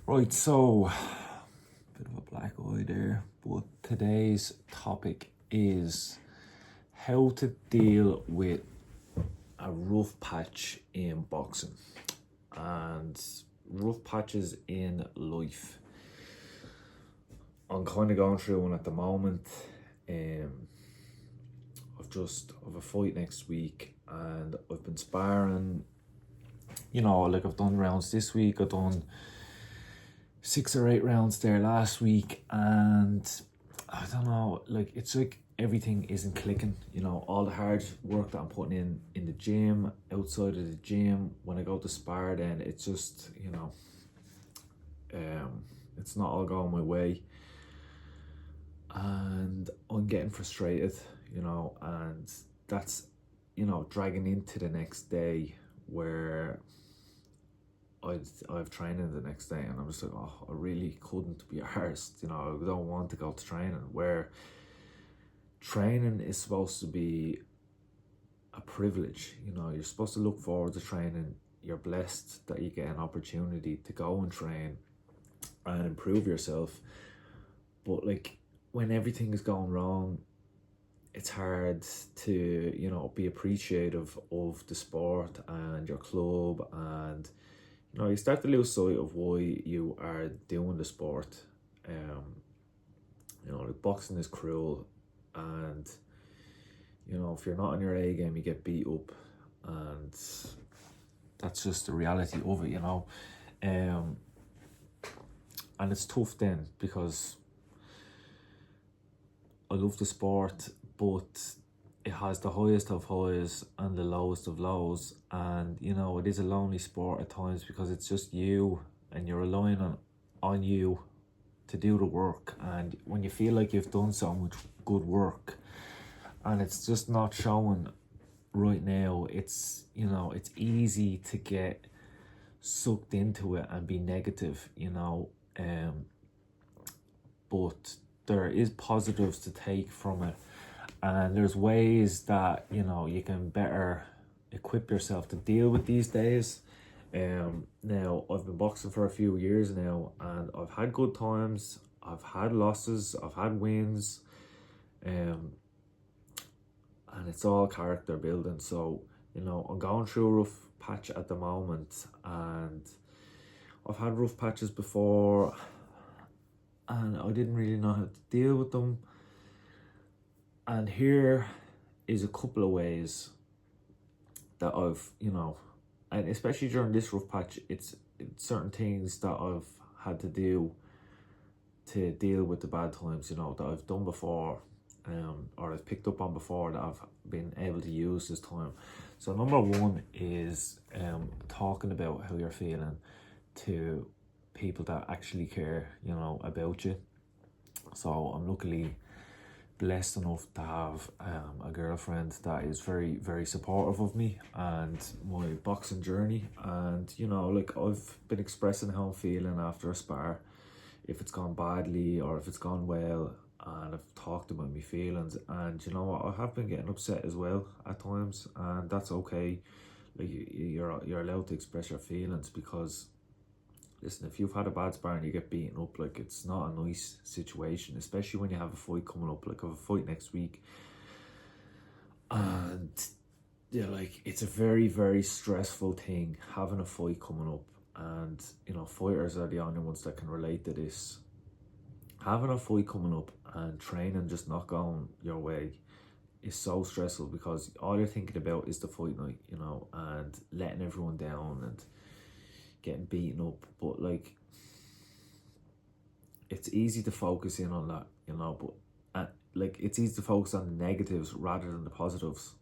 Right, so bit of a black eye there, but today's topic is how to deal with a rough patch in boxing and rough patches in life. I'm kind of going through one at the moment. I've a fight next week, and I've been sparring. Like I've done rounds this week. I've done 6 or 8 rounds there last week, and I don't know, like it's like everything isn't clicking. All the hard work that I'm putting in the gym, outside of the gym, when I go to spar, then it's just it's not all going my way, and I'm getting frustrated, and that's dragging into the next day where I've training the next day, and I'm just like, oh, I really couldn't be arsed. I don't want to go to training, where training is supposed to be a privilege. You're supposed to look forward to training. You're blessed that you get an opportunity to go and train and improve yourself. But like when everything is going wrong, it's hard to be appreciative of the sport and your club, and you start to lose sight of why you are doing the sport. Like boxing is cruel, and if you're not on your A game, you get beat up, and that's just the reality of it. And it's tough then, because I love the sport, but it has the highest of highs and the lowest of lows, and it is a lonely sport at times, because it's just you, and you're relying on you to do the work. And when you feel like you've done so much good work and it's just not showing right now, it's it's easy to get sucked into it and be negative. But there is positives to take from it, and there's ways that you can better equip yourself to deal with these days. Now I've been boxing for a few years now, and I've had good times, I've had losses, I've had wins, and it's all character building. So I'm going through a rough patch at the moment, and I've had rough patches before, and I didn't really know how to deal with them. And here is a couple of ways that I've, and especially during this rough patch, it's certain things that I've had to do to deal with the bad times, that I've done before, or I've picked up on before, that I've been able to use this time. So number one is talking about how you're feeling to people that actually care, about you. So I'm luckily blessed enough to have a girlfriend that is very, very supportive of me and my boxing journey. And like I've been expressing how I'm feeling after a spar, if it's gone badly or if it's gone well, and I've talked about my feelings. And I have been getting upset as well at times, and that's okay. Like you're allowed to express your feelings, because listen, if you've had a bad spar and you get beaten up, like it's not a nice situation, especially when you have a fight coming up. Like I have a fight next week, and yeah, like it's a very, very stressful thing having a fight coming up. And fighters are the only ones that can relate to this. Having a fight coming up and training just not going your way is so stressful, because all you're thinking about is the fight night, and letting everyone down and getting beaten up. But like it's easy to focus in on that, but like it's easy to focus on the negatives rather than the positives.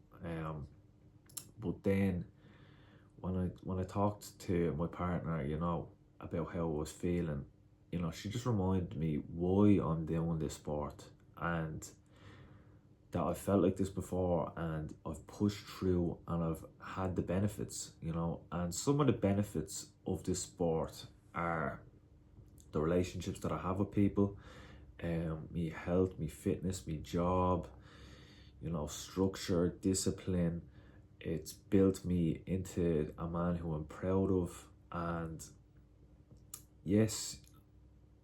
But then when I talked to my partner, about how I was feeling, she just reminded me why I'm doing this sport, and that I felt like this before, and I've pushed through, and I've had the benefits, and some of the benefits of this sport are the relationships that I have with people, me health, me fitness, me job, structure, discipline. It's built me into a man who I'm proud of, and yes,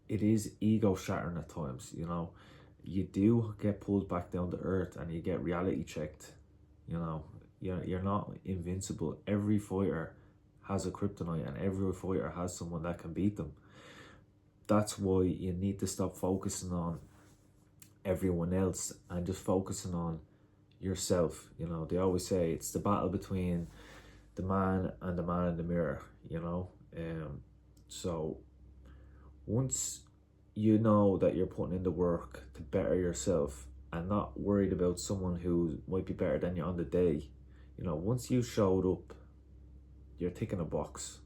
it is ego shattering at times, you know. You do get pulled back down to earth and you get reality checked, you know. You're not invincible. Every fighter has a kryptonite and every fighter has someone that can beat them. That's why you need to stop focusing on everyone else and just focusing on yourself. You know, they always say it's the battle between the man and the man in the mirror, you know. So once you know that you're putting in the work to better yourself and not worried about someone who might be better than you on the day, you know, once you showed up, you're ticking a box.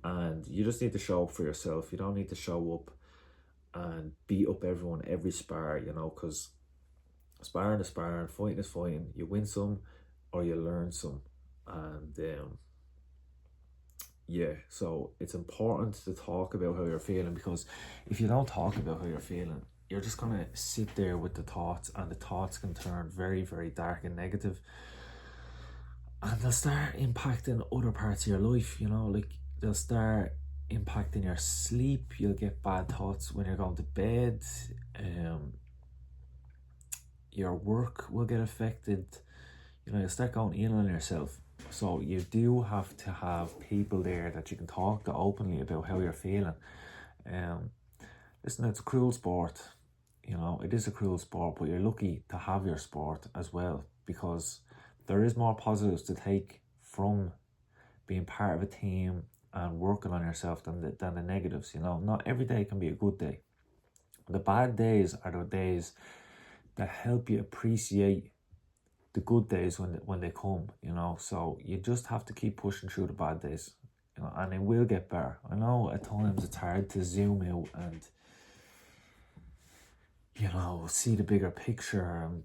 And you just need to show up for yourself. You don't need to show up and beat up everyone every spar, you know, because sparring is sparring, fighting is fighting. You win some or you learn some. And yeah, so it's important to talk about how you're feeling, because if you don't talk about how you're feeling, you're just gonna sit there with the thoughts, and the thoughts can turn very, very dark and negative, and they'll start impacting other parts of your life, you know, like they'll start impacting your sleep. You'll get bad thoughts when you're going to bed. Your work will get affected. You know, you'll start going in on yourself. So you do have to have people there that you can talk to openly about how you're feeling. Listen, it's a cruel sport. You know, it is a cruel sport, but you're lucky to have your sport as well, because there is more positives to take from being part of a team and working on yourself than the negatives. You know, not every day can be a good day. The bad days are the days that help you appreciate the good days when they come, you know. So you just have to keep pushing through the bad days, you know, and it will get better. I know at times it's hard to zoom out and, you know, see the bigger picture and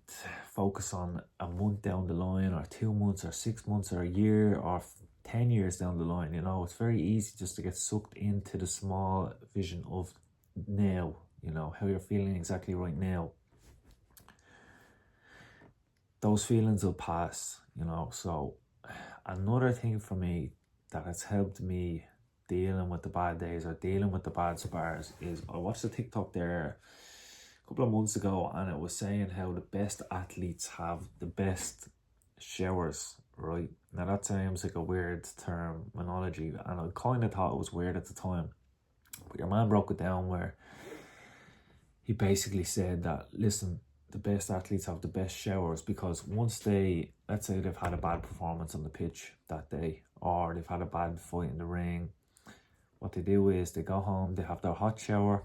focus on a month down the line, or 2 months, or 6 months, or a year, or 10 years down the line. You know, it's very easy just to get sucked into the small vision of now, you know, how you're feeling exactly right now. Those feelings will pass, you know. So another thing for me that has helped me dealing with the bad days or dealing with the bad spars is, I watched a TikTok there a couple of months ago, and it was saying how the best athletes have the best showers, right? Now that sounds like a weird terminology, and I kind of thought it was weird at the time, but your man broke it down where he basically said that, listen, the best athletes have the best showers because once they, let's say they've had a bad performance on the pitch that day, or they've had a bad fight in the ring, what they do is they go home, they have their hot shower,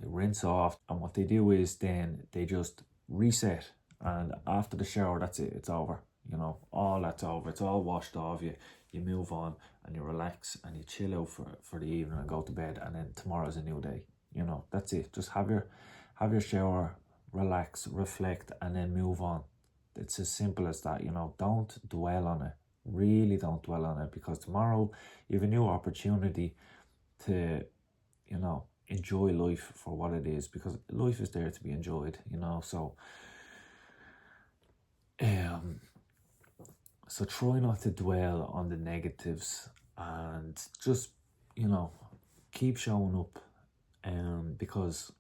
they rinse off, and what they do is then they just reset, and after the shower, that's it, it's over, you know, all that's over, it's all washed off. You move on and you relax and you chill out for the evening and go to bed, and then tomorrow's a new day, you know. That's it. Just have your shower, relax, reflect, and then move on. It's as simple as that, you know. Don't dwell on it. Really don't dwell on it, because tomorrow you have a new opportunity to, you know, enjoy life for what it is, because life is there to be enjoyed, you know. So try not to dwell on the negatives, and just, you know, keep showing up, because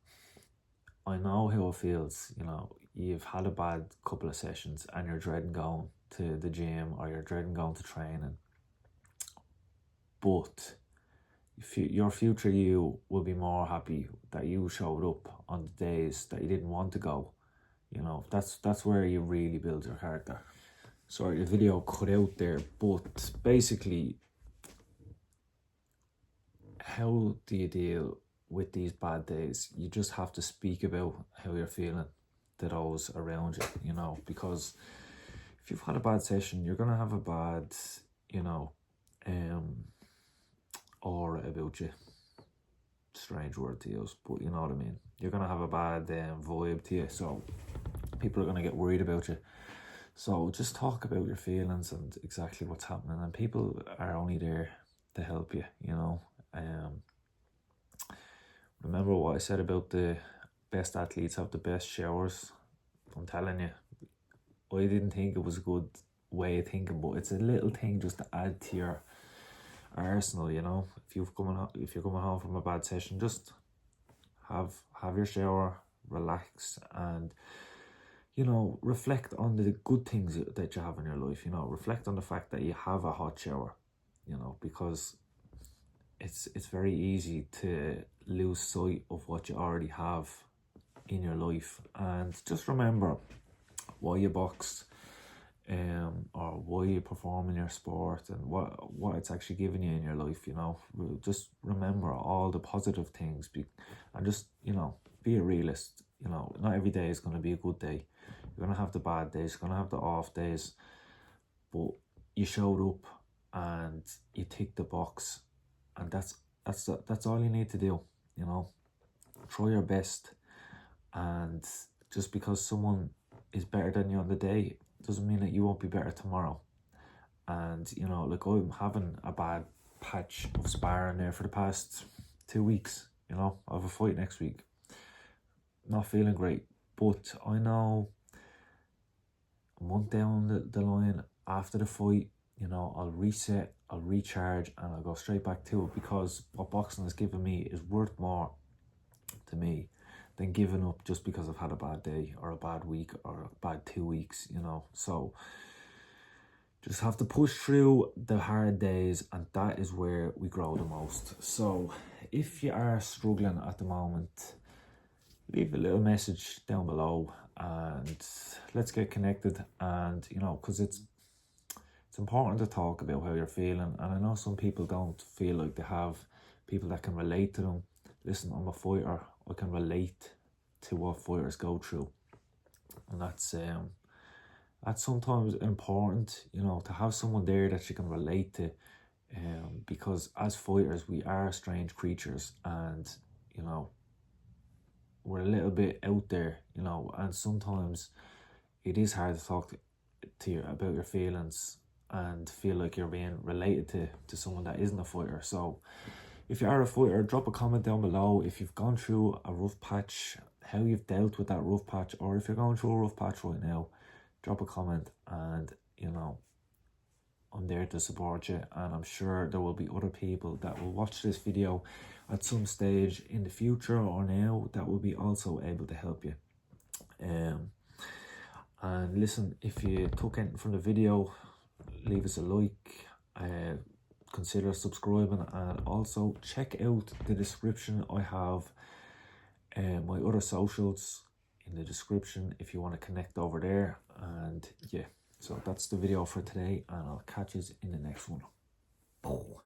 I know how it feels. You know, you've had a bad couple of sessions and you're dreading going to the gym, or you're dreading going to training, but your future you will be more happy that you showed up on the days that you didn't want to go. You know, that's where you really build your character. Sorry, the video cut out there, but basically, how do you deal with these bad days? You just have to speak about how you're feeling to those around you, you know, because if you've had a bad session, you're gonna have a bad, you know, aura about you. Strange word to use, but you know what I mean. You're gonna have a bad vibe to you, so people are gonna get worried about you. So just talk about your feelings and exactly what's happening, and people are only there to help you, you know. Remember what I said about the best athletes have the best showers? I'm telling you, I didn't think it was a good way of thinking, but it's a little thing just to add to your arsenal, you know. If you're coming home from a bad session, just have your shower, relax, and you know, reflect on the good things that you have in your life. You know, reflect on the fact that you have a hot shower, you know, because it's very easy to lose sight of what you already have in your life. And just remember why you box, or why you perform in your sport, and what it's actually giving you in your life. You know, just remember all the positive things, and just, you know, be a realist. You know, not every day is going to be a good day. You're going to have the bad days, you're going to have the off days, but you showed up and you ticked the box, and that's all you need to do. You know, try your best, and just because someone is better than you on the day doesn't mean that you won't be better tomorrow. And you know, like, I'm having a bad patch of sparring there for the past 2 weeks. You know, I have a fight next week, not feeling great, but I know a month down the line after the fight, you know, I'll reset, I'll recharge, and I'll go straight back to it, because what boxing has given me is worth more to me than giving up just because I've had a bad day or a bad week or a bad 2 weeks, you know. So just have to push through the hard days, and that is where we grow the most. So if you are struggling at the moment, leave a little message down below and let's get connected. And you know, because it's important to talk about how you're feeling, and I know some people don't feel like they have people that can relate to them. Listen, I'm a fighter, I can relate to what fighters go through, and that's sometimes important, you know, to have someone there that you can relate to, because as fighters we are strange creatures, and you know, we're a little bit out there, you know, and sometimes it is hard to talk to you about your feelings and feel like you're being related to someone that isn't a fighter. So if you are a fighter, drop a comment down below if you've gone through a rough patch, how you've dealt with that rough patch, or if you're going through a rough patch right now, drop a comment, and you know, I'm there to support you. And I'm sure there will be other people that will watch this video at some stage in the future or now that will be also able to help you. And listen, if you took anything from the video, leave us a like, consider subscribing, and also check out the description. I have my other socials in the description if you want to connect over there. And yeah, so that's the video for today, and I'll catch you in the next one. Boom.